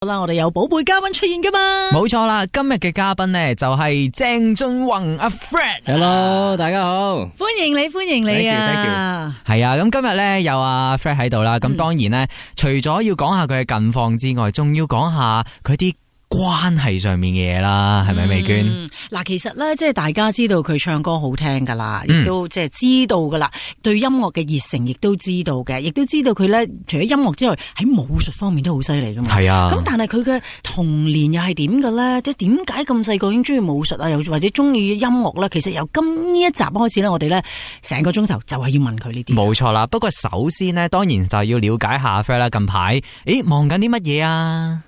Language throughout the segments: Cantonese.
好啦，我哋有寶貝嘉賓出現噶嘛？冇錯啦，今日嘅嘉賓呢就係鄭俊弘阿 Fred。Hello， 大家好，歡迎你啊！係啊，咁今日呢有阿 Fred 喺度啦，咁當然呢，除咗要講下佢嘅近況之外，仲要講下佢啲關係上面嘅嘢啦，係咪美娟？嗱，其實咧，即係大家知道佢唱歌好聽噶啦，亦都即係知道噶啦，對音樂嘅熱誠亦都知道嘅，亦都知道佢咧除咗音樂之外，喺武術方面都好犀利噶嘛。係啊。咁但係佢嘅童年又係點嘅咧？即係點解咁細個已經中意武術啊？又或者中意音樂咧？其實由今呢一集開始咧，我哋咧成個鐘頭就係要問佢呢啲。冇錯啦，不過首先呢，當然就要了解下 Fred 啦。近排，忙緊啲乜嘢啊？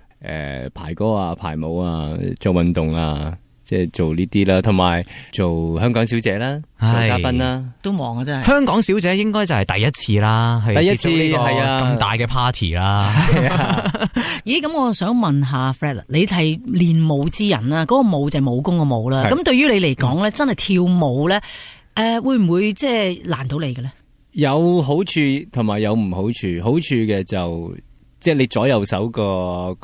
排歌啊，排舞啊，做運動啊，即係做呢啲啦，同埋做香港小姐啦，做嘉賓啦，都忙啊真係。香港小姐應該就係第一次啦，第一次係啊，咁大嘅 party 啦。咦，咁我想問下 Fred， 你係練武之人啦，嗰個武就係武功嘅武啦。咁對於你嚟講咧，真係跳舞咧，會唔會即係難到你嘅咧？有好處同埋有唔好處，好處嘅就即係你左右手個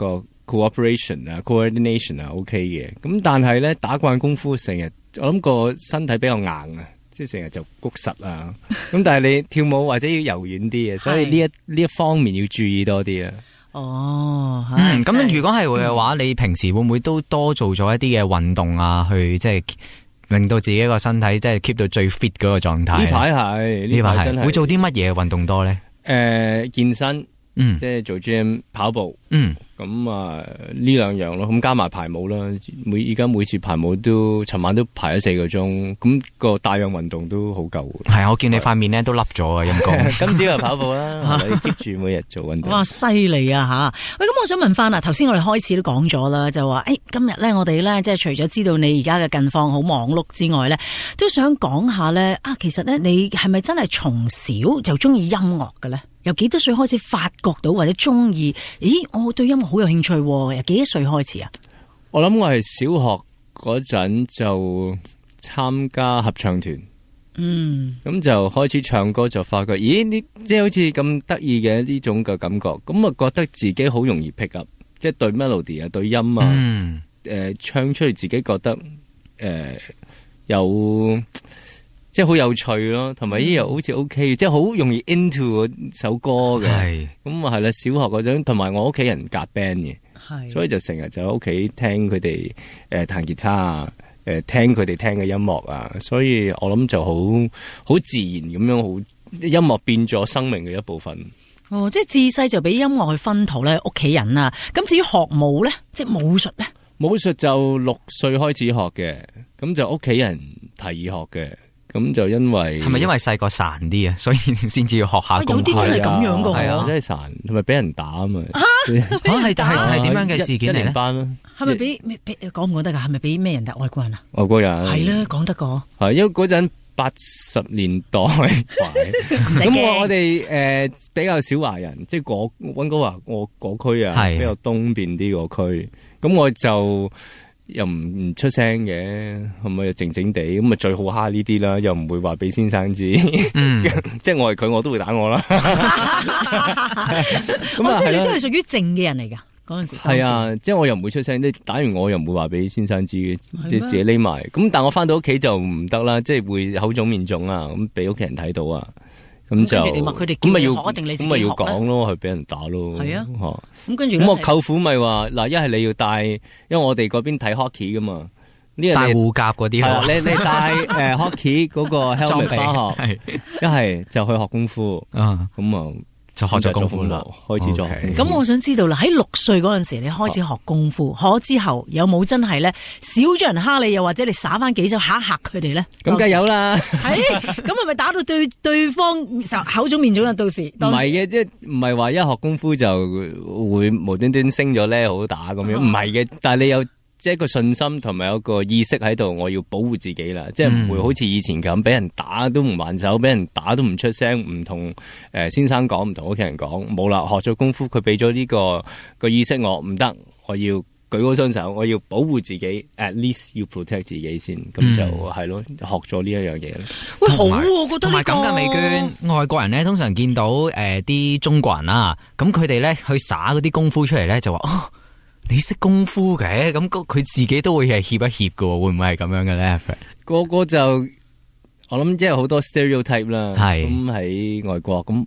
cooperation 啊 coordination 啊 OK 嘅，咁但係咧打慣功夫成日，我諗個身體比較硬啊，即係成日就谷實啊，咁但係你跳舞或者要柔軟啲嘅，所以呢一方面要注意多啲啊。哦，咁如果係會嘅話，你平時會唔會都多做咗一啲嘅運動啊，去即係令到自己個身體即係 keep 到最 fit 嗰個狀態？呢排真係會做啲乜嘢運動多咧？健身。即係做 gym 跑步，咁啊呢兩樣咯，咁加埋排舞啦。而家每次排舞都，尋晚都排咗4個鐘，咁個帶氧運動都好夠。係啊，我見你塊面咧都凹咗啊，陰公。今朝又跑步啦，keep 住每日做運動。哇，犀利啊吓！喂，咁我想問翻啊，頭先我哋開始都講咗啦，就話今日咧我哋咧即係除咗知道你而家嘅近況好忙碌之外咧，都想講下咧其實咧你係咪真係從小就中意音樂嘅咧？由幾多歲開始發覺到或者中意？咦，我對音樂好有興趣。由幾多歲開始啊？我諗我係小學嗰陣就參加合唱團，咁就開始唱歌，就發覺咦，呢即係好似咁得意嘅呢種嘅感覺，咁啊覺得自己好容易 pick up， 即係對 melody 啊，對音啊，唱出嚟自己覺得有。即係好有趣咯，同埋又好似 OK，即係好容易 into 嗰首歌嘅。咁啊係啦，小學嗰陣，同埋我屋企人夾 band 嘅，所以就成日就喺屋企聽佢哋彈吉他啊，聽佢哋聽嘅音樂啊，所以我諗就好自然咁樣，好音樂變咗生命嘅一部分。哦，即係自細就俾音樂去薰陶咧，屋企人啊。咁至於學舞咧，即係武術咧？武術就6歲開始學嘅，咁就屋企人提議學嘅。咁就因為係咪因為細個孱啲啊，所以先至要學下功夫？有啲真係咁樣噶，係啊，真係孱，同埋俾人打啊嘛。係點樣嘅事件嚟咧？係咪俾講唔講得噶？係咪俾咩人打？外國人啊？外國人係啦，講得個係，因為嗰陣80年代，咁我哋比較少華人，即係溫哥華我嗰區啊，比較東邊啲個區，咁我就。又唔出聲嘅，係咪又靜靜地咁啊？最好蝦呢啲啦，又唔會話俾先生知，即係我係佢，我都會打我啦。咁啊，即係你都係屬於靜嘅人嚟噶嗰陣時。係啊，即係我又唔會出聲，即係打完我又唔會話俾先生知嘅，即係自己匿埋。咁但我翻到屋企就唔得啦，即係會口腫面腫啊，咁俾屋企人睇到啊。咁就咁咪要咁咪要講咯，去俾人打咯。係啊，咁跟住咁我舅父咪話嗱，一係你要帶，因為我哋嗰邊睇 hockey 噶嘛，呢帶護甲嗰啲咯。你帶hockey 嗰個 helmet 翻學，一係就去學功夫。咁啊就學咗功夫啦，開始咗。咁我想知道啦，喺6歲嗰陣時，你開始學功夫，學咗之後有冇真係咧少咗人蝦你，又或者你耍翻幾招嚇一嚇佢哋咧？咁梗係有啦。咁係咪打到對方口腫面腫啊？到時唔係嘅，即係唔係話一學功夫就會無端端升咗咧好打咁樣，唔係嘅。但係你有即係一個信心同埋有個意識喺度，我要保護自己啦，即係唔會好似以前咁俾人打都唔還手，俾人打都唔出聲，唔同先生講，唔同屋企人講，冇啦。學咗功夫，佢俾咗呢個意識我，唔得，我要舉高雙手，我要保護自己 ，at least 要 protect 自己先，咁就係咯，學咗呢一樣嘢。喂，好啊，我覺得呢個同埋咁嘅美娟，外國人咧通常見到啲中國人啦，咁佢哋咧去耍嗰啲功夫出嚟咧就話你識功夫嘅，咁佢自己都會係怯一怯嘅，會唔會係咁樣嘅咧？個個就我諗即係好多 stereotype 啦，係咁喺外國咁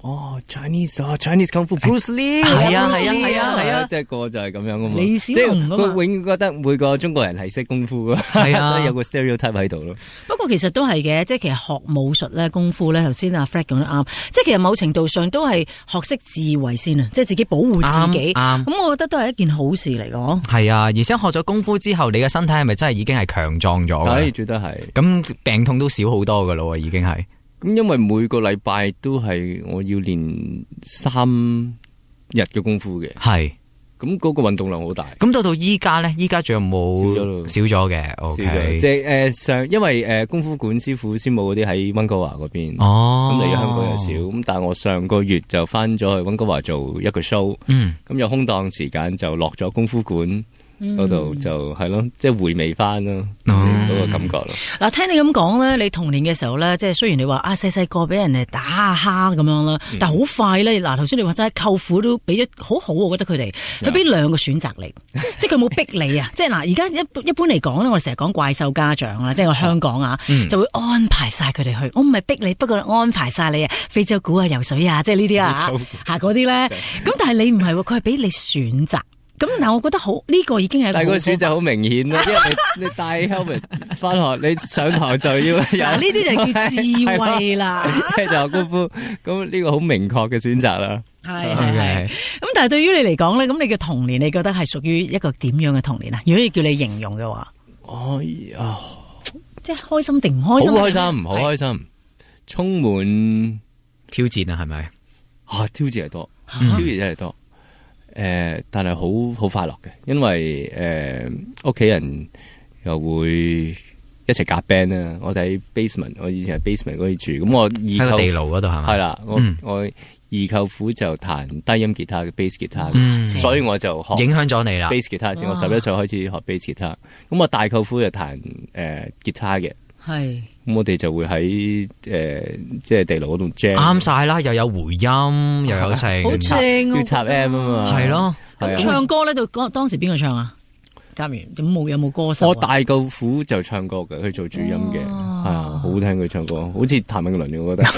Chinese Kung Fu Bruce Lee 係啊，即係個就係咁樣噶嘛，李小龍即係佢永遠覺得每個中國人係識功夫噶，係啊，所以有個 stereotype 喺度咯。不過其實都係嘅，即係其實學武術咧、功夫咧，頭先阿 Fred 講得啱，即係其實某程度上都係學識自衛先啊，即係自己保護自己。咁我覺得都係一件好事嚟嘅。係啊，而且學咗功夫之後，你嘅身體係咪真係已經係強壯咗？係，絕對係。咁病痛都少好多噶咯，已經係。咁因為每個禮拜都係我要練3日嘅功夫嘅，係。咁嗰個運動量好大。咁到依家咧，依家仲有冇少咗嘅？OK，即係因為功夫館師傅師母嗰啲喺溫哥華嗰邊，哦，咁嚟咗香港又少。咁但係我上個月就翻咗去溫哥華做一個 show，咁有空檔時間就落咗功夫館嗰度，就係咯，即係回味翻咯嗰個感覺咯。嗱，聽你咁講咧，你童年嘅時候咧，即係雖然你話細細個俾人哋打蝦咁樣啦，但係好快咧。嗱，頭先你話齋舅父都俾咗好，我覺得佢哋佢俾2個選擇你，即係佢冇逼你啊。即係嗱，而家一般嚟講咧，我哋成日講怪獸家長啦，即係我香港啊，就會安排晒佢哋去。我唔係逼你，不過安排晒你啊，非洲鼓啊、游水啊，即係呢啲啊嚇嗰啲咧。咁但係你唔係喎，佢係俾你選擇。咁嗱，我覺得好呢個已經係，但係個選擇好明顯啦，因為你戴 helmet 翻學，你上堂就要有呢啲就叫智慧啦，就學功夫，咁呢個好明確嘅選擇啦。係。咁但係對於你嚟講咧，咁你嘅童年，你覺得係屬於一個點樣嘅童年啊？如果要叫你形容嘅話，即係開心定唔開心？好開心，好開心，充滿挑戰啊，係咪？挑戰係多，挑戰真係多。但係好快樂嘅，因為屋企人又會一齊夾 band 啦。我哋喺 basement， 我以前喺 basement 嗰度住。咁我喺個地牢嗰度係咪？係啦，我二舅父就彈低音吉他嘅 bass 吉他，所以我就學影響咗你啦。bass 吉他先，我11歲開始學 bass 吉他。咁我大舅父就彈吉他嘅。係，咁我哋就會喺即係地牢嗰度 jam，啱晒啦，又有回音，又有成，好正，要插 M 啊嘛，係咯。咁唱歌咧，當時邊個唱啊？夾完咁有冇歌手？我大舅父就唱歌嘅，佢做主音嘅，係啊，好聽佢唱歌，好似譚詠麟我覺得。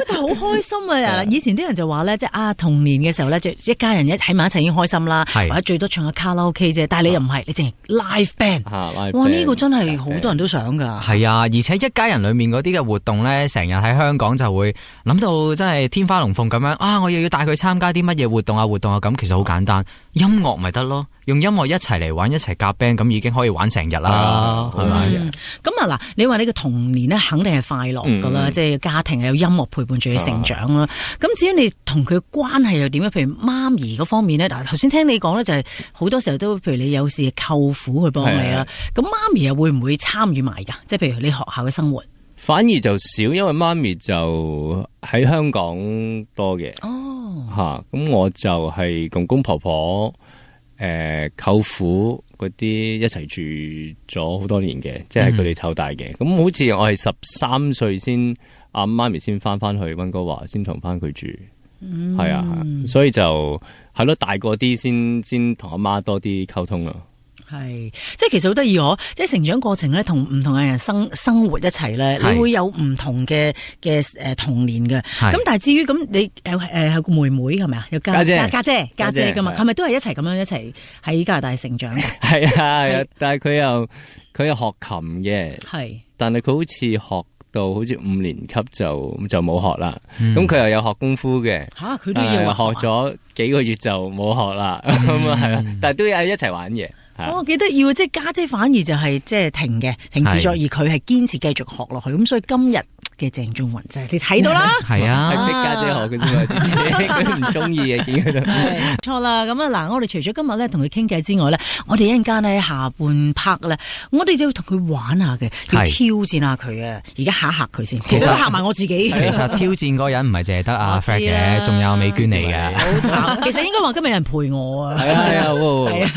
但係好開心啊！以前啲人就話咧，即係童年嘅時候咧，就一家人喺埋一齊已經開心啦，或者最多唱下卡拉 OK 啫。但係你又唔係，你淨係 live band。哇！呢個真係好多人都想噶。係啊，而且一家人裏面嗰啲嘅活動咧，成日喺香港就會諗到真係天花龍鳳咁樣啊！我又要帶佢參加啲乜嘢活動啊咁，其實好簡單，音樂咪得咯，用音樂一齊嚟玩，一齊夾 band，咁已經可以玩成日啦，係咪？咁啊嗱，你話你嘅童年咧，肯定係快樂噶啦，即係家庭有音樂陪伴住你成長啦。咁至於你同佢關係又點咧？譬如媽咪嗰方面咧，嗱頭先聽你講咧，就係好多時候都，譬如你有時舅父去幫你啦。咁媽咪又會唔會參與埋噶？即係譬如你學校嘅生活，反而就少，因為媽咪就喺香港多嘅。咁我就係公公婆婆。舅父嗰啲一齊住咗好多年嘅，即係佢哋湊大嘅。咁好似我係13歲先，阿媽咪先翻去溫哥華，先同翻佢住。係啊，所以就係咯，大個啲先同阿媽多啲溝通咯。係，即係其實好得意喎，即係成長過程咧，同唔同嘅人生活一齊咧，你會有唔同嘅童年嘅。咁但係至於咁，你有個妹妹係咪啊？有家姐噶嘛？係咪都係一齊咁樣一齊喺加拿大成長嘅？係啊，但係佢又學琴嘅，係，但係佢好似學到好似5年級就冇學啦。咁佢又有學功夫嘅，佢都要學咗幾個月就冇學啦。咁啊係啊，但係都有一齊玩嘅。我記得要即係家姐反而就係即係停止咗，而佢係堅持繼續學落去。咁所以今日嘅鄭仲弘就係你睇到啦，係啊，係逼家姐學嘅啫嘛，佢唔中意嘅，見佢都錯啦。咁啊嗱，我哋除咗今日咧同佢傾偈之外咧，我哋一陣間咧下半 part 咧，我哋就要同佢玩下嘅，要挑戰下佢嘅。而家嚇佢先，其實都嚇埋我自己。其實挑戰嗰個人唔係淨係得阿 Fred 嘅，仲有美娟嚟嘅。好慘，其實應該話今日有人陪我啊。係啊，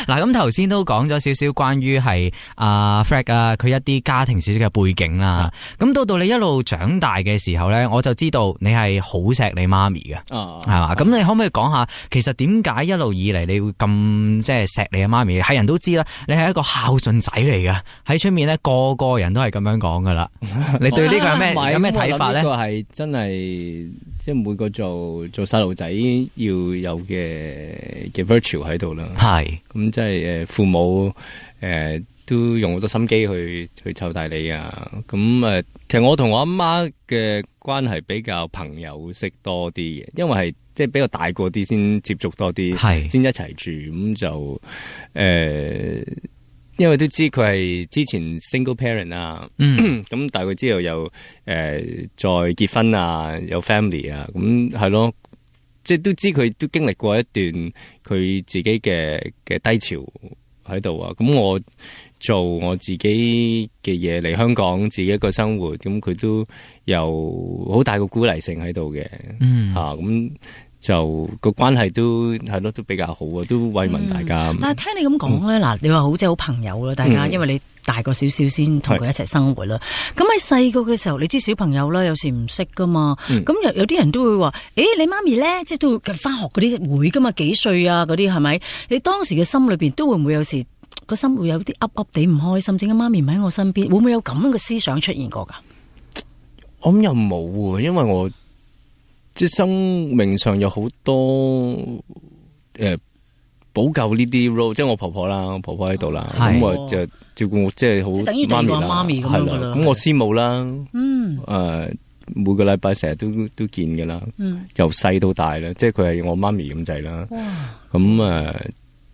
嗱，咁頭先都講咗少少關於係Fred 啊，佢一啲家庭少少嘅背景啦。咁到你一路長大嘅時候咧，我就知道你係好錫你媽咪嘅，係嘛？咁你可唔可以講下，其實點解一路以嚟你會咁即係錫你嘅媽咪？係人都知啦，你係一個孝順仔嚟嘅，喺出面咧個人都係咁樣講噶啦。你對呢個有咩睇法咧？呢個係真係即係每個做細路仔要有嘅 virtue 喺度啦。係咁即係父母都用好多心機去湊大你啊。咁其實我同我阿媽嘅關係比較朋友式多啲嘅，因為係即係比較大個啲先接觸多啲，先一齊住咁就因為都知佢係之前 single parent 啊，咁但係佢之後又再結婚啊，有 family 啊，咁係咯，即係都知佢都經歷過一段佢自己嘅低潮喺度啊。咁我做我自己嘅嘢嚟香港，自己一個生活，咁佢都有好大個鼓勵性喺度嘅，咁。就個關係都係咯，都比較好啊，都慰問大家。但係聽你咁講咧，嗱，你話好即係好朋友啦，大家，因為你大個少少先同佢一齊生活啦。咁喺細個嘅時候，你知小朋友啦，有時唔識噶嘛。咁有啲人都會話，你媽咪咧，即係都會翻學嗰啲會噶嘛，幾歲啊嗰啲係咪？你當時嘅心裏邊都會唔會有時個心會有啲噏噏地唔開心，點解媽咪唔喺我身邊？會唔會有咁樣嘅思想出現過噶？我諗又冇，因為我。即係生命上有好多補救呢啲 role， 即係我婆婆啦，我婆婆喺度啦，咁我就照顧我，即係好等於媽咪咁樣噶啦。咁我師母啦，每個禮拜成日都見噶啦，由細到大啦，即係佢係我媽咪咁滯啦。咁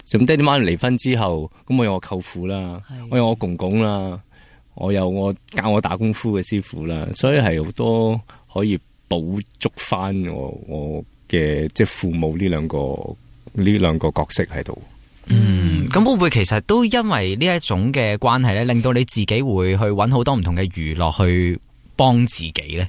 咁爹哋媽咪離婚之後，咁我有我舅父啦，我有我公公啦，我有我教我打功夫嘅師傅啦，所以係好多可以補足翻我嘅即係父母呢兩個角色喺度。咁會唔會其實都因為呢一種嘅關係咧，令到你自己會去揾好多唔同嘅娛樂去幫自己咧？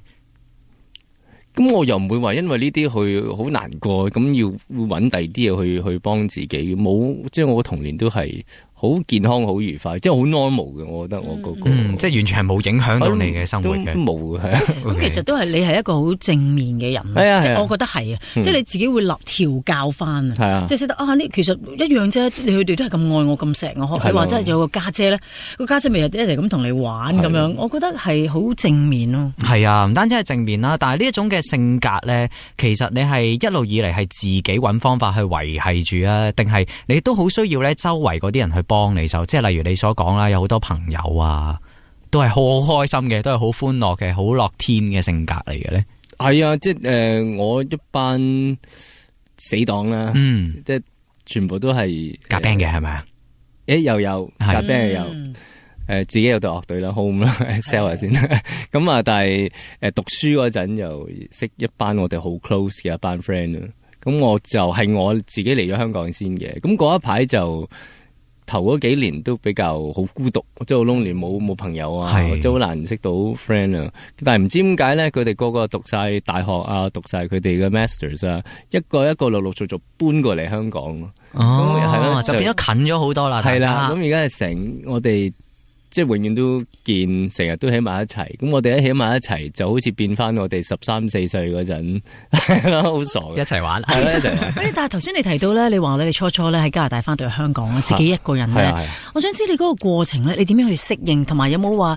咁我又唔會話因為呢啲去好難過，咁要揾第二啲嘢去幫自己。冇，即係我嘅童年都係好健康、好愉快，即係好 normal 嘅。我覺得我嗰個即係完全係冇影響到你嘅生活嘅，都冇嘅。咁其實都係你係一個好正面嘅人，即係我覺得係啊，即係你自己會調教翻啊，即係識得呢其實一樣啫。佢哋都係咁愛我、咁錫我。你話真係有個家姐咧，個家姐咪日一嚟咁同你玩咁樣，我覺得係好正面咯。係啊，唔單止係正面啦，但係呢一種嘅性格咧，其實你係一路以嚟係自己揾方法去維繫住啊，定係你都好需要咧周圍嗰啲人去幫你手？即係例如你所講啦，有好多朋友啊，都係好開心嘅，都係好歡樂嘅，好樂天嘅性格嚟嘅咧。係啊，即係我一班死黨啦，即係全部都係夾 band 嘅，係咪啊？又有夾 band 又有。自己有隊樂隊啦 ，home 啦 ，sell 下先。咁啊，但係讀書嗰陣又識一班我哋好 close 嘅一班 friend 啦。咁我就係我自己嚟咗香港先嘅。咁嗰一排就頭嗰幾年都比較好孤獨，即係好 lonely，冇朋友啊，即係好難識到 friend 啊。但係唔知點解咧，佢哋個個讀晒大學啊，讀晒佢哋嘅 masters 啊，一個陸陸續續搬過嚟香港。係咯，就變咗近咗好多啦。係啦，咁而家係成我哋。即係永遠都見，成日都喺埋一齊。咁我哋一喺埋一齊，就好似變翻我哋13、14歲嗰陣，係咯，好傻嘅。一齊玩，係咯，一齊玩。但係頭先你提到咧，你話你初初咧喺加拿大翻到去香港自己一個人咧，我想知你嗰個過程咧，你點樣去適應，同埋有冇話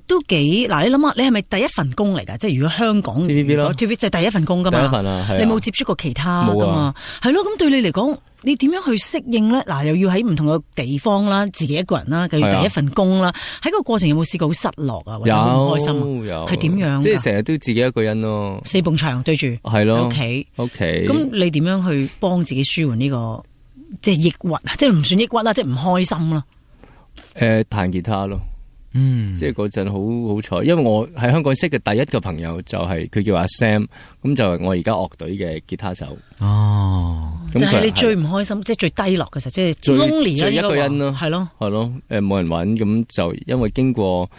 都幾嗱？你諗下，你係咪第一份工嚟㗎？即係如果香港 TVB 咯，TVB 就係第一份工㗎嘛。第一份啊，你冇接觸過其他㗎嘛？係咯，咁對你嚟講。你點樣去適應咧？嗱，又要喺唔同嘅地方啦，自己一個人啦，又要第一份工啦。喺個過程有冇試過好失落啊，或者好唔開心啊？係點樣？即係成日都自己一個人咯。四埲牆對住，係咯。OK。咁你點樣去幫自己舒緩呢個即係抑鬱？即係唔算抑鬱啦，即係唔開心啦。彈吉他咯。即係嗰陣好彩，因為我喺香港識嘅第一個朋友就係佢叫阿 Sam， 咁就係我而家樂隊嘅吉他手。就係你最唔開心，即係最低落嘅時候，即係最 lonely 最一個人咯，係咯，冇人揾，咁就因為經過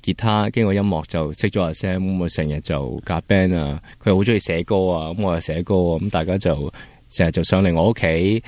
吉他，經過音樂就識咗阿 Sam，咁我成日就夾 band 啊，佢好中意寫歌啊，咁我又寫歌啊，咁大家就成日就上嚟我屋企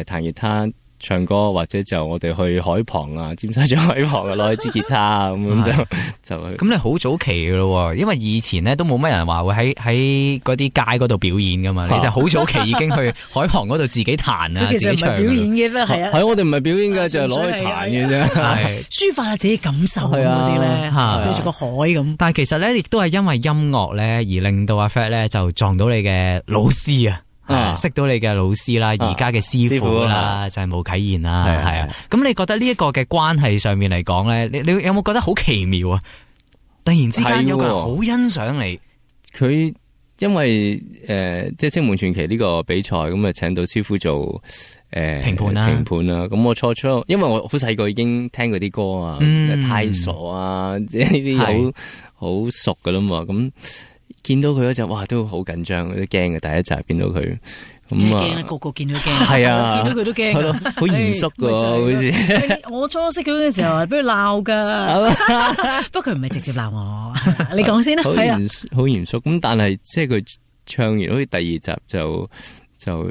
彈吉他唱歌，或者就我哋去海旁啊，尖沙咀海旁啊，攞支吉他啊咁就去。咁你好早期嘅咯，因為以前咧都冇乜人話會喺嗰啲街嗰度表演噶嘛，你就好早期已經去海旁嗰度自己彈啊，自己唱。其實唔係表演嘅咩？係啊，係我哋唔係表演嘅，就係攞去彈嘅啫，係抒發下自己感受嗰啲咧，對住個海咁。但係其實咧，亦都係因為音樂咧而令到阿 Fred 咧就撞到你嘅老師啊。識到你嘅老師啦，而家嘅師傅啦，就係毛啟賢啦，係啊。咁你覺得呢一個嘅關係上面嚟講咧，你有冇覺得好奇妙啊？突然之間有個人好欣賞你，佢因為即係星夢傳奇呢個比賽咁啊，請到師傅做評判啦。咁我初因為我好細個已經聽嗰啲歌啊，太傻啊，即係呢啲好熟噶啦嘛，咁。見到佢嗰陣，哇，都好緊張，都驚嘅。第一集見到佢，咁啊，個個見到驚，係啊，見到佢都驚，好嚴肅噶，好似。我初識佢嘅時候係俾佢鬧噶，不過佢唔係直接鬧我，你講先啦。好嚴肅。咁但係即係佢唱完，好似第二集就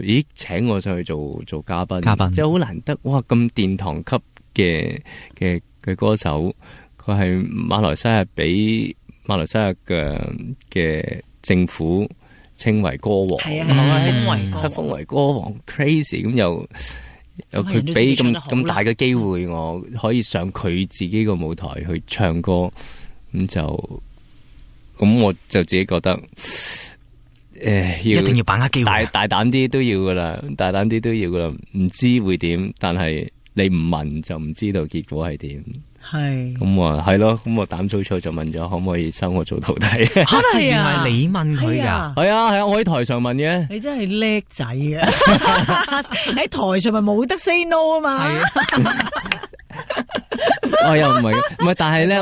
咦請我上去做嘉賓，即係好難得，哇！咁殿堂級嘅歌手，佢係馬來西亞俾。馬來西亞嘅政府稱為歌王，封為歌王 crazy， 咁又佢俾咁大嘅機會我可以上佢自己個舞台去唱歌，咁我就自己覺得一定要把握機會，大膽啲都要噶啦，唔知會點，但係你唔問就唔知道結果係點。係咁啊，係咯，咁我膽粗粗就問咗可唔可以收我做徒弟？可能係啊，係你問佢噶？係啊，我喺台上問嘅。你真係叻仔啊！喺台上咪冇得 say no 啊嘛。我又唔係，但係咧，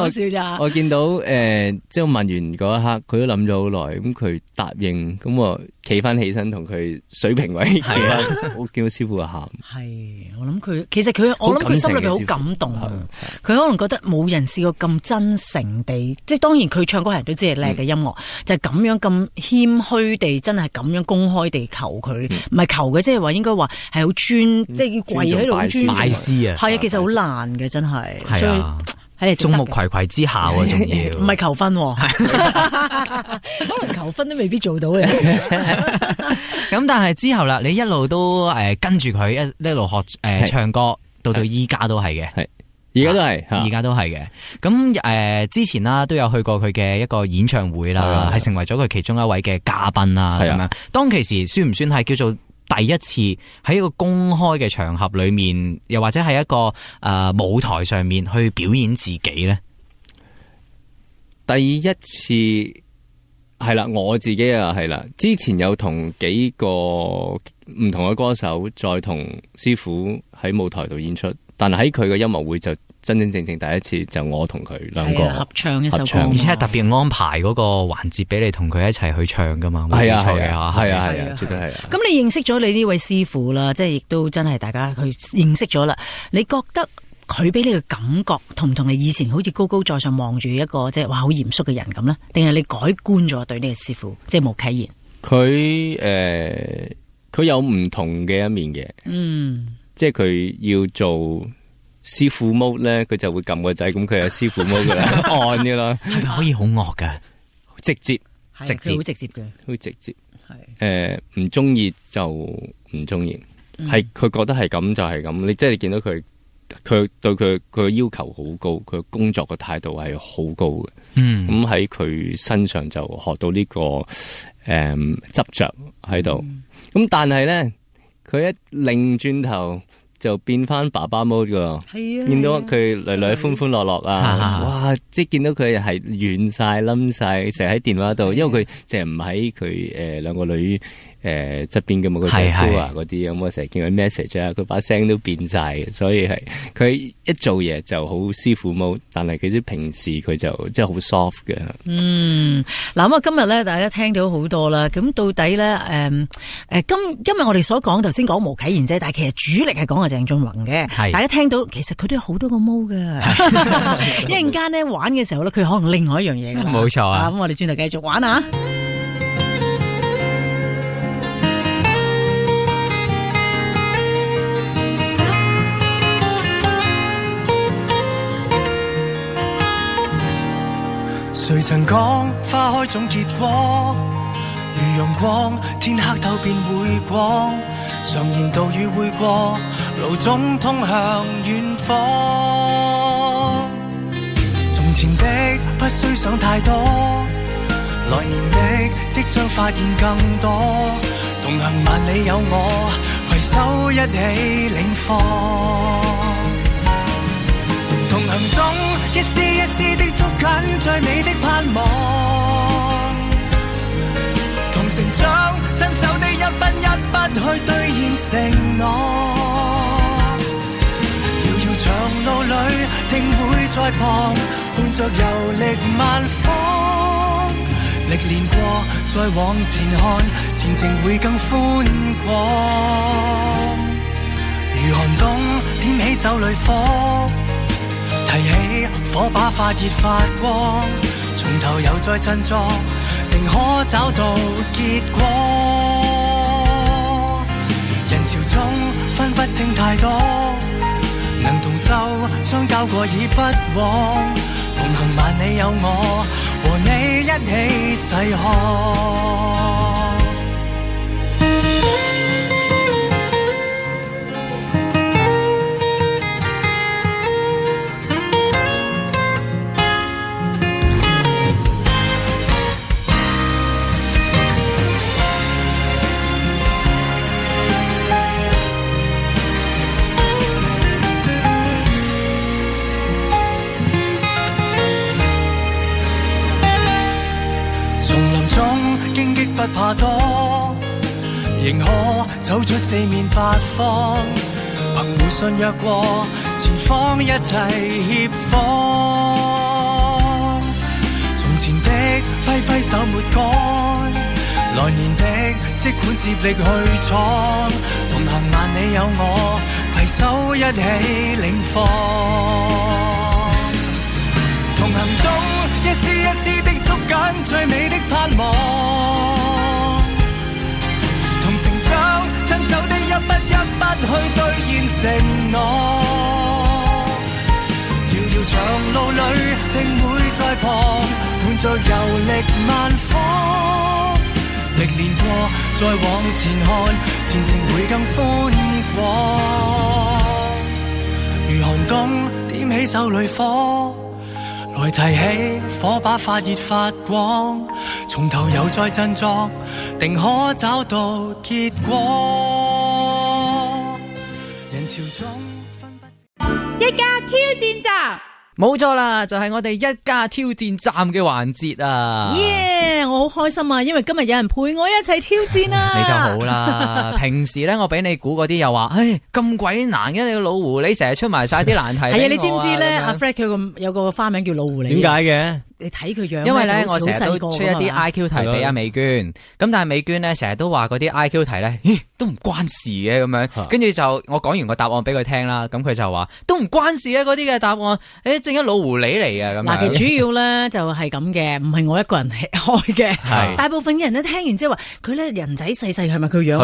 我見到即係問完嗰一刻，佢都諗咗好耐，咁佢答應，咁我企翻起身同佢水平位，係啊，我見到師傅就喊。係，我諗佢，其實我諗佢心裏邊好感動啊！佢可能覺得冇人試過咁真誠地，即係當然佢唱歌係人都知係叻嘅音樂，就係咁樣咁謙虛地，真係咁樣公開地求佢，唔係求嘅，即係話應該話係好尊，即係要跪喺度尊拜師啊！係啊，其實好難嘅，真係。喺眾目睽睽之下啊，仲要唔係求婚，可能求婚都未必做到嘅。咁但係之後啦，你一路都跟住佢一路學唱歌，到依家都係嘅，係而家都係嘅。咁之前啦都有去過佢嘅一個演唱會啦，係成為咗佢其中一位嘅嘉賓啦。咁樣當其時算唔算係叫做第一次喺一個公開嘅場合裏面，又或者係一個舞台上面去表演自己呢？第一次係啦，我自己啊係啦，之前有同幾個唔同嘅歌手再同師傅喺舞台度演出，但係喺佢嘅音樂會就真真正正第一次就我同佢兩個合唱一首歌，而且係特別安排嗰個環節俾你同佢一齊去唱噶嘛。係啊，絕對係啊。咁你認識咗你呢位師傅啦，即係亦都真係大家去認識咗啦。你覺得佢俾你嘅感覺同唔同你以前好似高高在上望住一個即係哇好嚴肅嘅人咁呢？定係你改觀咗對呢個師傅，即係毛啟賢？佢有唔同嘅一面嘅，即係佢要做師傅 mode 咧，佢就會撳個掣，咁佢係師傅 mode 噶啦，按噶啦。係咪可以好惡噶？直接好直接嘅，好直接。係唔中意就唔中意，係佢覺得係咁就係咁。你即係你見到佢對佢嘅要求好高，佢工作嘅態度係好高嘅。咁喺佢身上就學到呢個執着喺度。咁但係咧，佢一擰轉頭就變翻爸爸 mode 噶，見到佢女女歡歡樂樂啊，哇！即係見到佢係軟晒冧晒，成日喺電話度，因為佢成日唔喺佢兩個女側邊嘅嘛，佢成日 tour 啊嗰啲咁，我成日見佢 message 啊，佢把聲都變晒嘅，所以係佢一做嘢就好師傅 mode，但係佢啲平時佢就即係好 soft 嘅。嗱咁啊，今日咧大家聽到好多啦，咁到底咧今日我哋所講頭先講毛啟賢啫，但係其實主力係講阿鄭俊弘嘅，大家聽到其實佢都有好多個 mode 噶，一陣間咧玩嘅時候咧，佢可能另外一樣嘢噶，冇錯啊！咁我哋轉頭繼續玩啊！誰曾講花開總結果，如陽光，天黑透便會光。常言道雨會過，路總通向遠方。從前的不需想太多，來年的即將發現更多。同行萬里有我，攜手一起領放。同行中一絲一絲的捉緊最美的盼望，同成長親手的一筆一筆去兌現承諾。遙遙長路裏定會在旁，伴着遊歷萬方。歷練過再往前看，前程會更寬廣。如寒冬點起手裏火，提起火把發熱發光，從頭又再振作，定可找到結果。人潮中分不清太多，能同舟相交過已不枉。同行萬里有我，和你一起細看。荊棘不怕多，仍可走出四面八方。憑互信約過，前方一切協防。從前的揮揮手沒乾，來年的即管接力去闖。同行萬里有我，攜手一起領放。同行中一絲一絲的捉緊最美的盼望，同成長親手的一筆一筆去兌現承諾。遙遙長路裏定會在旁，伴着遊歷萬方。歷練過再往前看，前程會更寬廣。如寒冬點起手裏火，來提起火把發熱發光，從頭又再振作，定可找到結果。人潮中分不一家挑戰站，冇錯啦，就係我哋一家挑戰站嘅環節啊！耶！我好開心啊，因為今日有人陪我一齊挑戰啊！你就好啦。平時咧，我俾你估嗰啲又話，唉咁鬼難嘅，你個老狐狸成日出埋晒啲難題。係啊，你知唔知咧？阿 Fred 佢有個花名叫老狐狸。點解嘅？你睇佢樣，因為咧我成日都出一啲 IQ 題俾阿美娟，咁但係美娟咧成日都話嗰啲 IQ 題咧，咦都唔關事嘅咁樣，跟住就我講完個答案俾佢聽啦，咁佢就話都唔關事啊嗰啲嘅答案，正一老狐狸嚟嘅咁。嗱，其實主要咧就係咁嘅，唔係我一個人開嘅，大部分嘅人都聽完之後話佢咧人仔細細係咪佢樣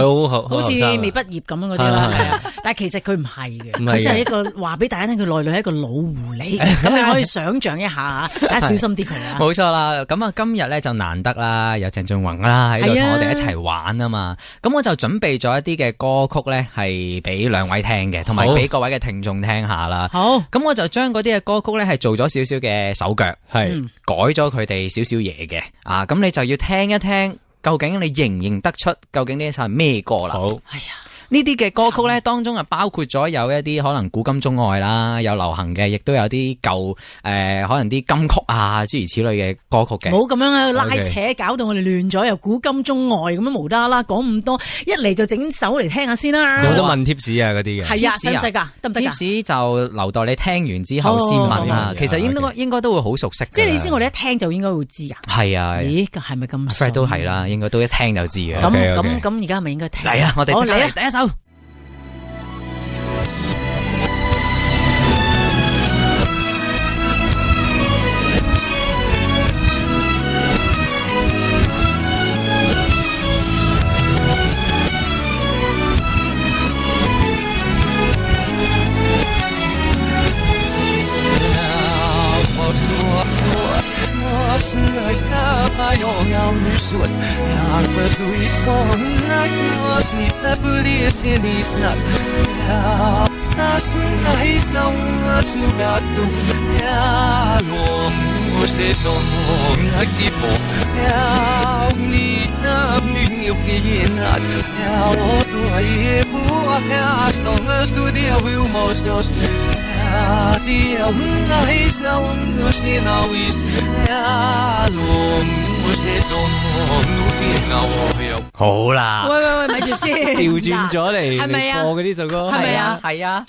好似未畢業咁樣嗰啲啦，係啊，但係其實佢唔係嘅，佢真係一個話俾大家聽，佢內裏係一個老狐狸，咁你可以想象一下，大家小心啲佢啊。冇錯啦，咁啊今日咧就難得啦，有鄭俊弘啦喺度同我哋一齊玩啊嘛，咁我就準備咗一啲嘅歌曲咧係俾兩位聽嘅，同埋俾各位嘅聽眾聽下啦。好，咁我就將嗰啲嘅歌曲咧係做咗少少嘅手腳，係改咗佢哋少少嘢嘅，啊，咁你就要聽一聽，究竟你認唔認得出究竟呢一首係咩歌啦？好，哎呀。呢啲嘅歌曲咧，當中啊包括咗有一啲可能古今中外啦，有流行嘅，亦都有啲舊可能啲金曲啊諸如此類嘅歌曲嘅。唔好咁樣喺度拉扯，搞到我哋亂咗，又古今中外咁樣無啦啦講咁多，一嚟就整首嚟聽下先啦。有得問 tips 啊嗰啲嘅。係啊，使唔使㗎？得唔得㗎？tips 就留待你聽完之後先問啦。其實應該都會好熟悉。即係你意思，我哋一聽就應該會知㗎。係啊。咦？係咪咁？Fred 都係啦，應該都一聽就知嘅。咁而家係咪應該聽？嚟啊！我哋即刻嚟第一首。pessoas. Águas do sol na nossa vida polícia nisna. Nas não assumido. Ya lo usted no aqui po. Ya ni na minha opinião. Ya o tu aí boa estão estudia will most just. Ya nas não nos ni não is. Ya lo usted no final. 好啦，喂，咪住先，調轉咗嚟係咪啊？播嘅呢首歌係咪啊？係啊。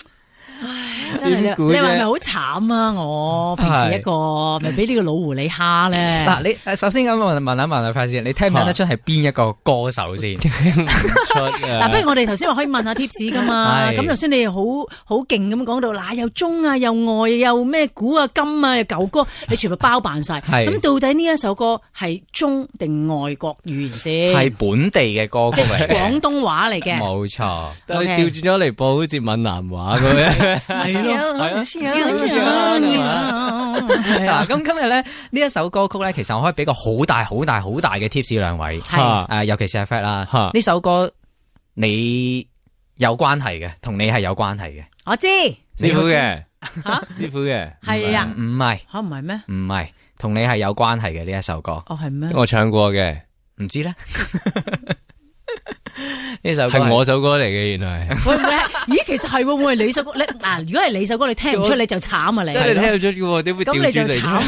真係點估啫你話係咪好慘啊？我平時一個咪俾呢個老狐狸蝦咧。嗱，你首先咁問下快先，你聽唔聽得出係邊一個歌手先？嗱，不如我哋頭先話可以問下 tips 噶嘛？咁頭先你好勁咁講到，嗱又中啊，又愛又咩古啊金啊，又舊歌，你全部包辦晒。咁到底呢一首歌係中定外國語言先？係本地嘅歌曲嚟，即係廣東話嚟嘅。冇錯。但係調轉咗嚟播，好似閩南話咁樣。係咯，嗱，咁今日咧呢一首歌曲咧，其實我可以俾個好大嘅 tips 兩位，係尤其是阿 Fred 啦，呢首歌你有關係嘅，同你係有關係嘅。我知師傅嘅吓，師傅嘅係啊，唔係吓唔係咩？唔係，同你係有關係嘅呢一首歌。哦係咩？我唱過嘅，唔知咧。呢首歌係我首歌嚟嘅，原來會唔會？咦，其實係會唔會你首歌？你嗱，如果係你首歌，你聽唔出你就慘啊！你真係聽得出嘅喎，點會調轉嚟？咁你就慘啊！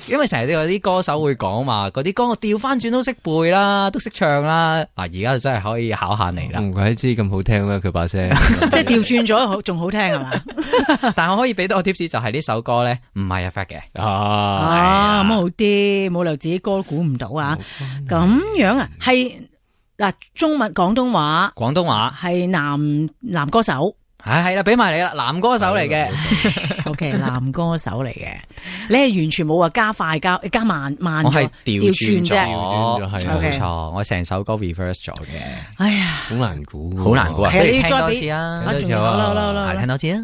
因為成日都有啲歌手會講嘛，嗰啲歌我調翻轉都識背啦，都識唱啦。嗱，而家就真係可以考下你啦。唔怪之咁好聽咩？佢把聲即係調轉咗，仲好聽係嘛？但我可以俾到個 tips，就係呢首歌咧，唔係阿 Fred 嘅。咁好啲，冇理由自己歌估唔到啊！咁樣啊，係。嗱，中文廣東話係男歌手，係啦，俾埋你啦，男歌手嚟嘅。OK， 男歌手嚟嘅，你係完全冇話加快加慢咗，我係調轉啫，冇錯，我成首歌 reverse 咗嘅。哎呀，好難估，好難估啊！係你要聽再俾多次啊，仲有啦，聽多次啊。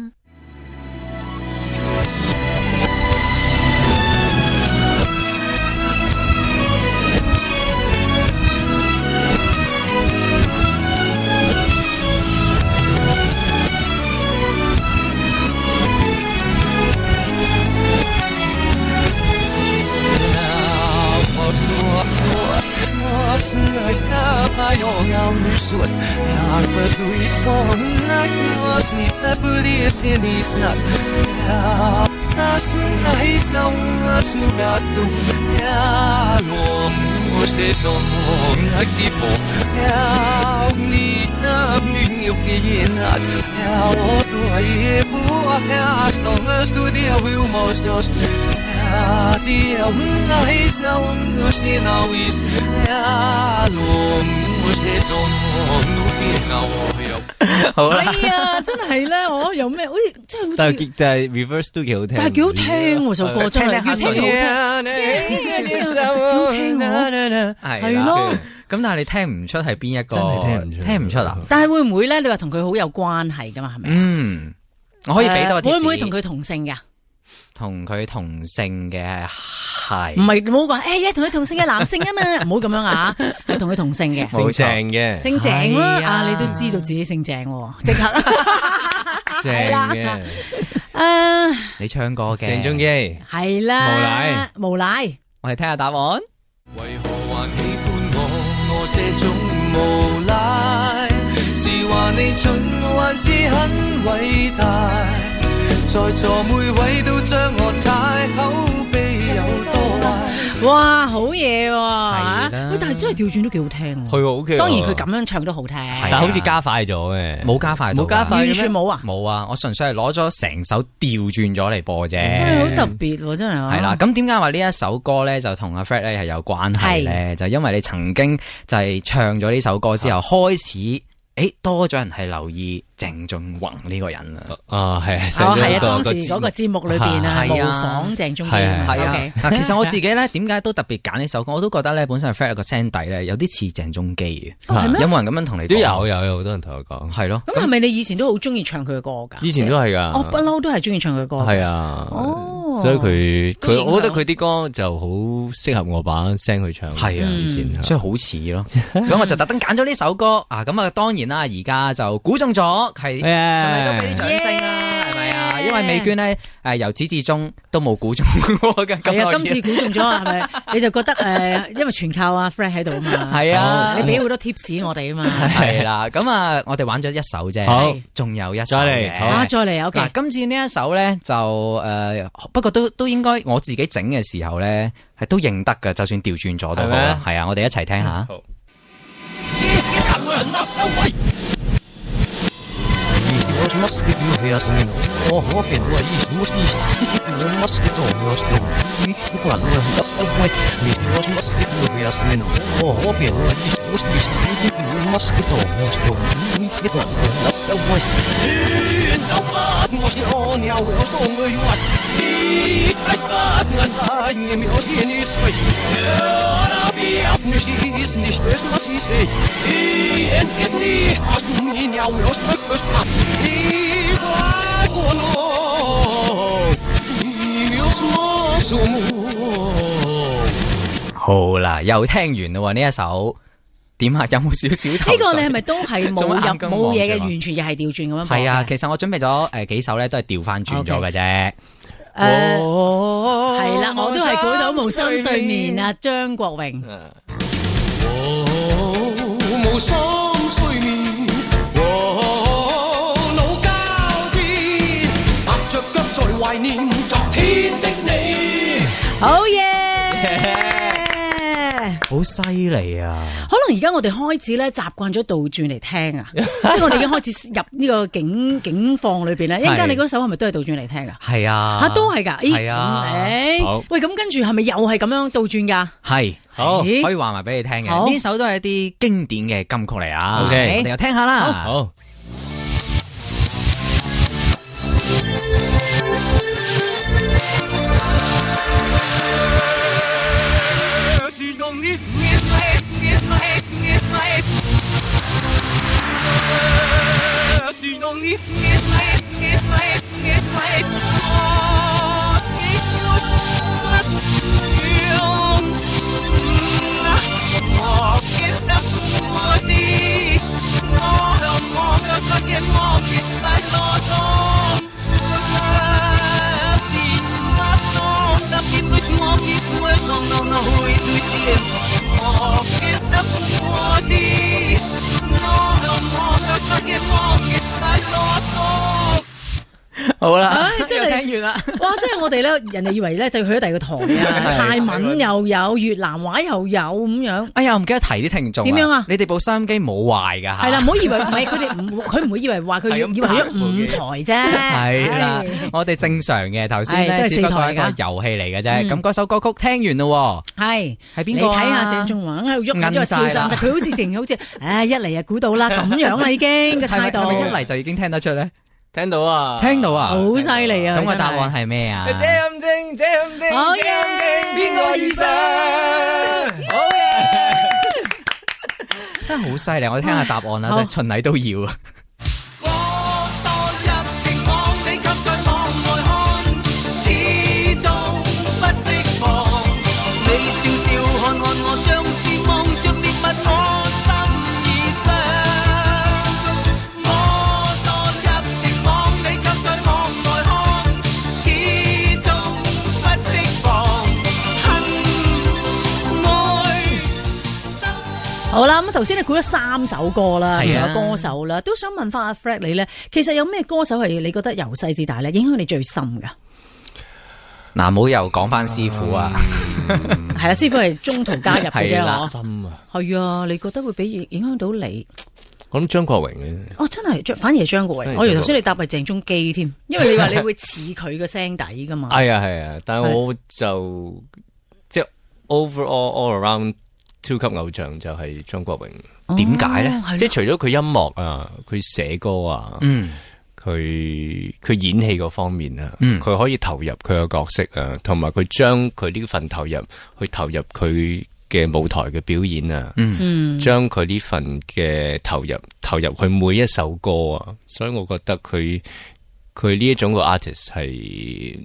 Águas do sol na nossa vida polícia nisna. Nas não assumido. Ya lo usted no aqui po. Ya ni na minha opinião. Ya o tu aí boa estão estudia will most just. Ya dia nas não nos ni não is. Ya lo usted no final. 好啦，係啊，真係咧，我有咩？真係好似，但係 reverse 都幾好聽，但係幾好聽喎，首歌真係越聽越好聽，係咯。咁但係你聽唔出係邊一個？真係聽唔出啊！但係會唔會咧？你話同佢好有關係噶嘛？係咪？我可以俾多啲。會唔會同佢同姓噶？同佢同姓嘅係，唔係冇講誒，同佢同姓嘅男性啊嘛，唔好咁樣啊，係同佢同姓嘅，姓鄭嘅，姓鄭啊，你都知道自己姓鄭，即刻鄭嘅，你唱過嘅鄭中基係啦，無賴，我哋聽下答案。為何還喜歡我這種無賴？是話你蠢還是很偉大？在座每位都將我踩，口碑有多壞？哇，好嘢喎！喂，但係真係調轉都幾好聽喎。係喎，OK。當然佢咁樣唱都好聽，但係好似加快咗嘅，冇加快到，完全冇啊，冇啊！我純粹係攞咗成首調轉咗嚟播啫，好特別喎，真係。係啦，咁點解話呢一首歌咧就同阿 Fred 咧係有關係咧？就因為你曾經就係唱咗呢首歌之後開始。多咗人係留意鄭俊弘呢個人啦。係係啊，當時嗰個節目裏邊啊，模仿鄭中基。係啊。嗱，其實我自己咧，點解都特別揀呢首歌？我都覺得咧，本身 Fred 個聲底咧有啲似鄭中基嘅。係咩？有冇人咁樣同你講？都有好多人同我講。係咯。咁係咪你以前都好中意唱佢嘅歌㗎？以前都係㗎。我不嬲都係中意唱佢嘅歌。係啊。所以佢，我覺得佢啲歌就好適合我把聲去唱。係啊，以前所以好似咯。所以我就特登揀咗呢首歌啊。咁啊，當然啦，而家就估中咗，係盡力都俾啲掌聲啦，係咪啊？因為美娟咧由始至終都冇估中過嘅。係啊，今次估中咗係咪？你就覺得因為全靠阿 Fred 喺度啊嘛。係啊，你俾好多 tips 我哋啊嘛。係啦，咁啊，我哋玩咗一首啫，好，仲有一首嘅。再嚟 OK。今次呢一首咧就不過都應該我自己整嘅時候咧係都認得嘅，就算調轉咗都好啦。係啊，我哋一齊聽下。好啦，又聽完啦呢一首，點下有冇少少頭緒？呢個你係咪都係冇嘢嘅，完全又係調轉咁樣？係啊，其實我準備咗幾首咧，都係調翻轉咗嘅啫。係啦，我都係估到無心睡眠啊，張國榮。無心睡眠，腦交戰，踏着腳在懷念昨天的你。好嘢！好犀利啊！可能而家我哋開始咧習慣咗倒轉嚟聽啊，即係我哋已經開始入呢個境況裏邊咧。一陣間你嗰首係咪都係倒轉嚟聽啊？係啊，吓都係噶。係啊，喂，咁跟住係咪又係咁樣倒轉噶？係，好可以話埋俾你聽嘅。呢首都係一啲經典嘅金曲嚟啊。OK，我哋又聽下啦。好。好啦，真係聽完啦！哇，真係我哋咧，人哋以為咧就去咗第二個台啊，泰文又有，越南話又有咁樣。哎呀，唔記得提啲聽眾。點樣啊？你哋部收音機冇壞噶吓？係啦，唔好以為唔係，佢唔會以為話佢以為咗5台啫。係啦，我哋正常嘅。頭先咧只不過係一個遊戲嚟嘅啫。咁嗰首歌曲聽完咯，係邊個？你睇下鄭仲華喺度喐緊個超神，佢好似淨好似一嚟就估到啦咁樣啦，已經個態度。係咪一嚟就已經聽得出咧？聽到啊，好犀利啊！咁個答案係咩啊？這咁正，這咁正，好嘢！邊個遇上？好嘢！真係好犀利，我哋聽下答案啦，循例都要啊。好啦，咁頭先你估咗3首歌啦，有歌手啦，都想問翻阿 Fred 你咧，其實有咩歌手係你覺得由細至大咧影響你最深噶？嗱，唔好又講翻師傅啊，係啦，師傅係中途加入嘅啫，深啊，係啊，你覺得會俾影響到你？我諗張國榮嘅，哦，真係反而係張國榮，我以為頭先你答係鄭中基添，因為你話你會似佢個聲底噶嘛。係啊，但係我就即係 overall all around。超級偶像就係張國榮，點解咧？即係除咗佢音樂啊，佢寫歌啊，佢演戲嗰方面啊，佢可以投入佢嘅角色啊，同埋佢將佢呢份投入佢嘅舞台嘅表演啊，將佢呢份嘅投入佢每一首歌啊，所以我覺得佢呢一種個 artist 係。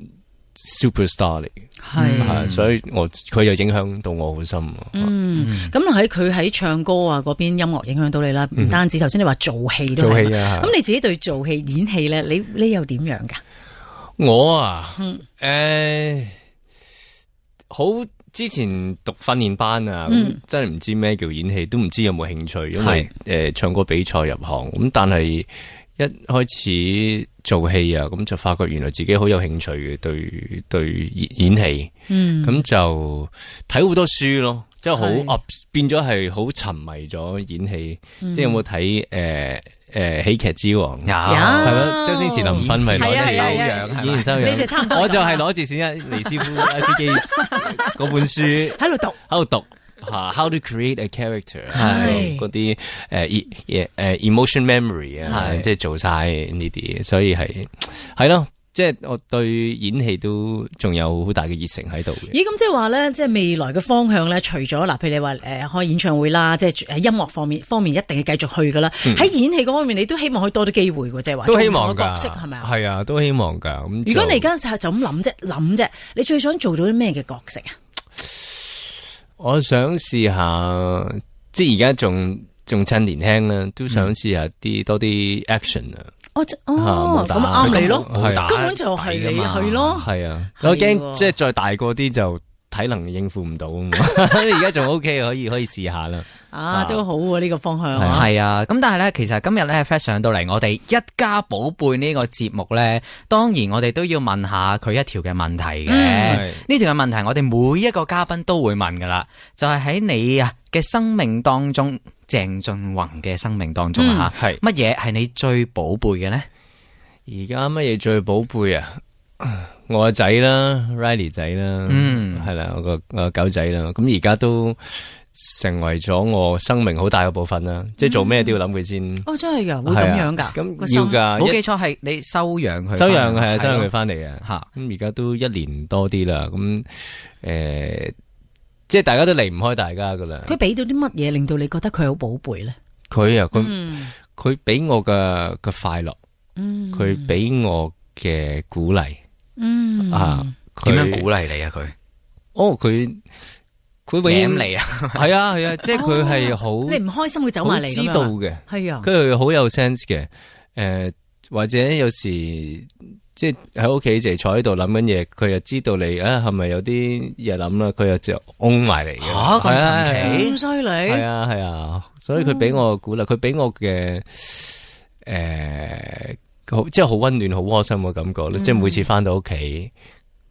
superstar 嚟，係，所以佢又影響到我好深。咁佢喺唱歌啊嗰邊音樂影響到你啦，唔單止頭先你話做戲都係，咁你自己對做戲演戲咧，你又點樣噶？我啊，好之前讀訓練班啊，真係唔知咩叫演戲，都唔知有冇興趣，因為唱歌比賽入行，咁但係一開始做戲啊，咁就發覺原來自己好有興趣嘅，對演戲，咁就睇好多書咯，即係好變咗係好沉迷咗演戲，即係有冇睇喜劇之王係咯，周星馳臨瞓咪攞住演員修養，我就係攞住先尼斯夫拉斯基嗰本書喺度讀How to create a character， 嗰啲emotion memory 啊，即係做晒呢啲，所以係咯。即係我對演戲都仲有好大嘅熱誠喺度嘅。咦，咁即係話咧，即係未來嘅方向咧，除咗譬如你話開演唱會啦，即係音樂方面一定係繼續去噶啦。喺演戲嗰方面，你都希望可以多啲機會嘅，即係話都希望角色係咪啊？係啊，都希望噶。咁如果你而家就咁諗啫，你最想做到啲咩嘅角色啊？我想試下，即係而家仲趁年輕啦，都想試下多啲 action 啊。咁啱你咯，根本就係你去咯。係啊，我驚即係再大個啲就體能應付唔到啊嘛。而家仲 OK，可以試下啦。都好啊，呢個方向係啊。咁但係咧，其實今日咧 Fred 上到嚟我哋一家寶貝呢個節目咧，當然我哋都要問下佢一條嘅問題嘅。呢條嘅問題我哋每一個嘉賓都會問噶啦，就係喺你嘅生命當中。鄭俊弘嘅生命當中係乜嘢係你最寶貝嘅呢？而家乜嘢最寶貝啊？我個仔啦 ，Riley 仔啦，係啦，我個狗仔啦。咁而家都成為咗我生命好大嘅部分啦。即係做咩都要諗佢先。真係噶，會咁樣噶？咁要噶，冇記錯係你收養佢，收養佢翻嚟嘅。咁而家都1年多啲啦。咁即係大家都離唔開大家噶啦。佢俾到啲乜嘢令到你覺得佢好寶貝咧？佢俾我嘅快樂，佢俾我嘅鼓勵，點樣鼓勵你啊？佢永遠嚟啊！係啊，即係佢係好，你唔開心會走埋嚟，知道嘅，係啊，佢係好有 sense 嘅。或者有時。即係喺屋企就坐喺度諗緊嘢，佢又知道你係咪有啲嘢諗啦，佢又就擁埋嚟嘅。咁神奇，咁犀利。係啊，所以佢俾我鼓勵，佢俾我嘅即係好溫暖、好窩心嘅感覺咧。即係每次翻到屋企，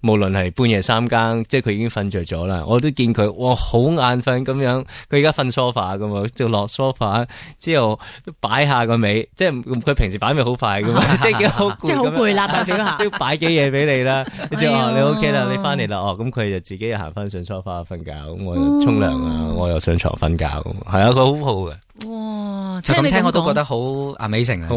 無論係半夜3更，即係佢已經瞓着咗啦，我都見佢哇好眼瞓咁樣。佢而家瞓梳化噶嘛，就落梳化之後擺下個尾，即係佢平時擺尾好快噶嘛，即係好攰，即係好攰啦，代表下都擺幾嘢俾你啦。之後你 OK 啦，你翻嚟啦，咁佢就自己行翻上梳化瞓覺，咁我又沖涼啊，我又上床瞓覺，係啊，佢好好嘅。哇！就咁聽我都覺得好 amazing 啊！我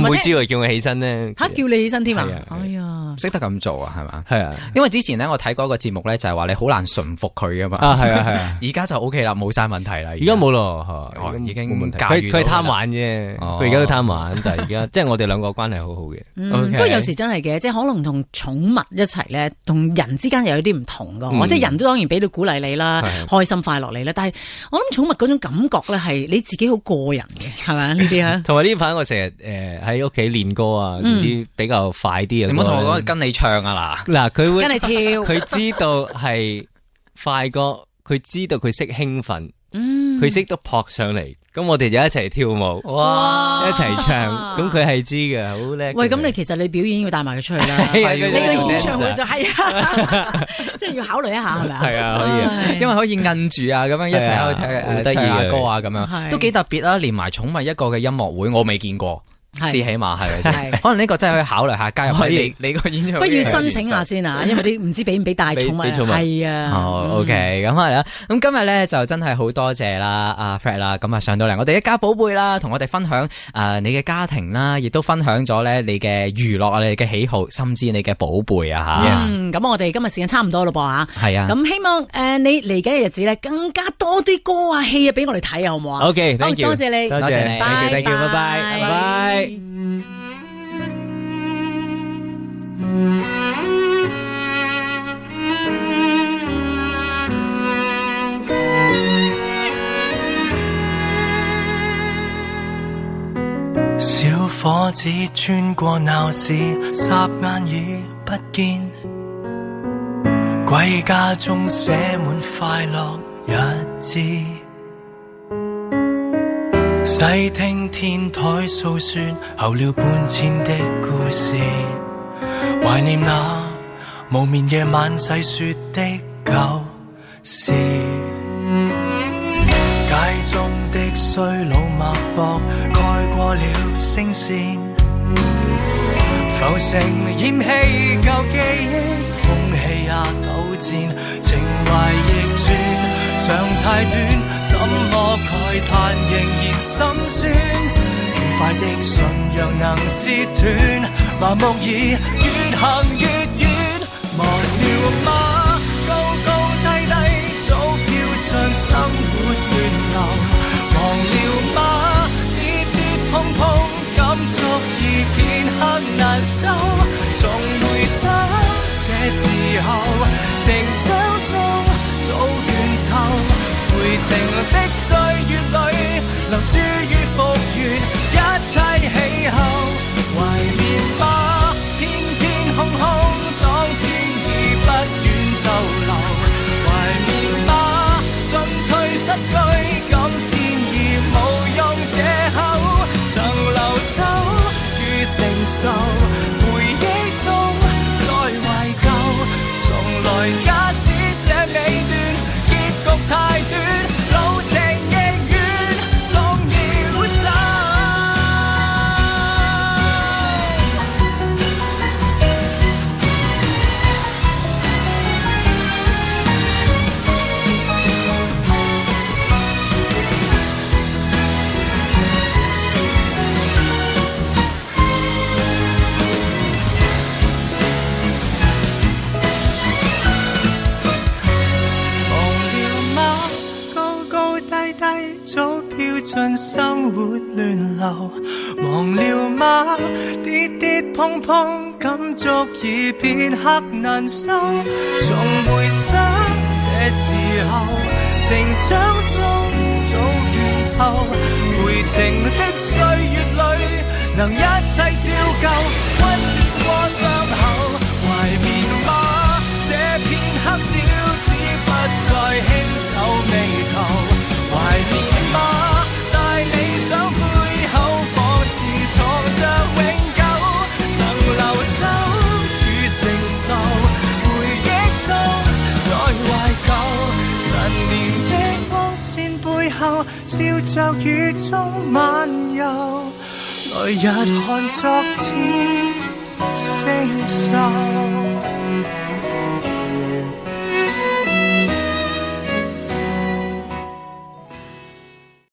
每朝佢叫我起身咧，叫你起身添啊！哎呀，識得咁做啊，係嘛？係啊，因為之前咧我睇過一個節目咧，就係話你好難馴服佢噶嘛。係啊，而家就 OK 啦，冇晒問題啦。而家冇咯，已經冇問題。駕馭佢貪玩啫，佢而家都貪玩，但係而家即係我哋兩個關係好好嘅。不過有時真係嘅，即係可能同寵物一齊咧，同人之間又有啲唔同噶。即係人都當然俾到鼓勵你啦，開心快樂你啦。但係我諗寵物嗰種感覺咧，係你自己好個人。係咪呢啲啊？同埋呢排我成日喺屋企練歌啊，啲比較快啲啊。你唔好同我講跟你唱啊嗱，佢會跟你跳，佢知道係快歌，佢知道佢識興奮，佢識得撲上嚟，咁我哋就一齊跳舞，哇，一齊唱，咁佢係知嘅，好叻。喂，咁你其實你表演要帶埋佢出去啦，你個演唱會就係即係要考慮一下係咪啊？係啊，可以，因為可以摁住啊，咁樣一齊喺度聽唱下歌啊，咁樣都幾特別啦。連埋寵物一個嘅音樂會，我未見過。至起碼係咪先？可能呢個真係可以考慮下加入喺你個演唱會。不如申請下先啊，因為啲唔知俾唔俾帶寵物。係啊。OK，咁係啦。咁今日咧就真係好多謝啦，阿 Fred 啦，咁啊上到嚟我哋一家寶貝啦，同我哋分享你嘅家庭啦，亦都分享咗咧你嘅娛樂啊，你嘅喜好，甚至你嘅寶貝啊吓。咁我哋今日時間差唔多咯噃吓。係啊。咁希望你嚟緊嘅日子咧，更加多啲歌啊戲啊俾我哋睇啊，好唔好啊？OK，thank you，多謝你，多謝你，thank you，拜拜，拜拜。子穿過鬧市，霎眼已不見。歸家中寫滿快樂日子，細聽天台訴說候鳥搬遷的故事，懷念那無眠夜晚細說的舊事。街中的衰老脈搏蓋過了聲線，浮城掩棄舊記憶，空氣也糾纏，情懷逆轉常太短，怎麼慨嘆仍然心酸，愉快的信仰能折斷，麻木已越行越遠，忘了嗎？高高低低早飄進生活亂流，忘了嗎？跌跌碰碰感觸已片刻難收，從回想這時候成長中早倦透，回程的歲月裏留住於復原一切氣候，懷念嗎？偏偏空空當天已不願逗留，懷念嗎？進退失據今天已無用借口，曾留守與承受回憶中再懷舊，從來假使這尾段結局太短，路程亦遠，總要走。進生活亂流，忘了嗎？跌跌碰碰感觸已片刻難收，從回想這時候成長中早倦透，回程的歲月裏能一切照舊，溫暖過傷口，懷緬嗎？這片刻小子不再輕皺眉頭，懷緬嗎？理想背後仿似藏着永久，曾留守與承受回憶中再懷舊，陳年的光線背後笑着雨中漫遊，來日看昨天星宿。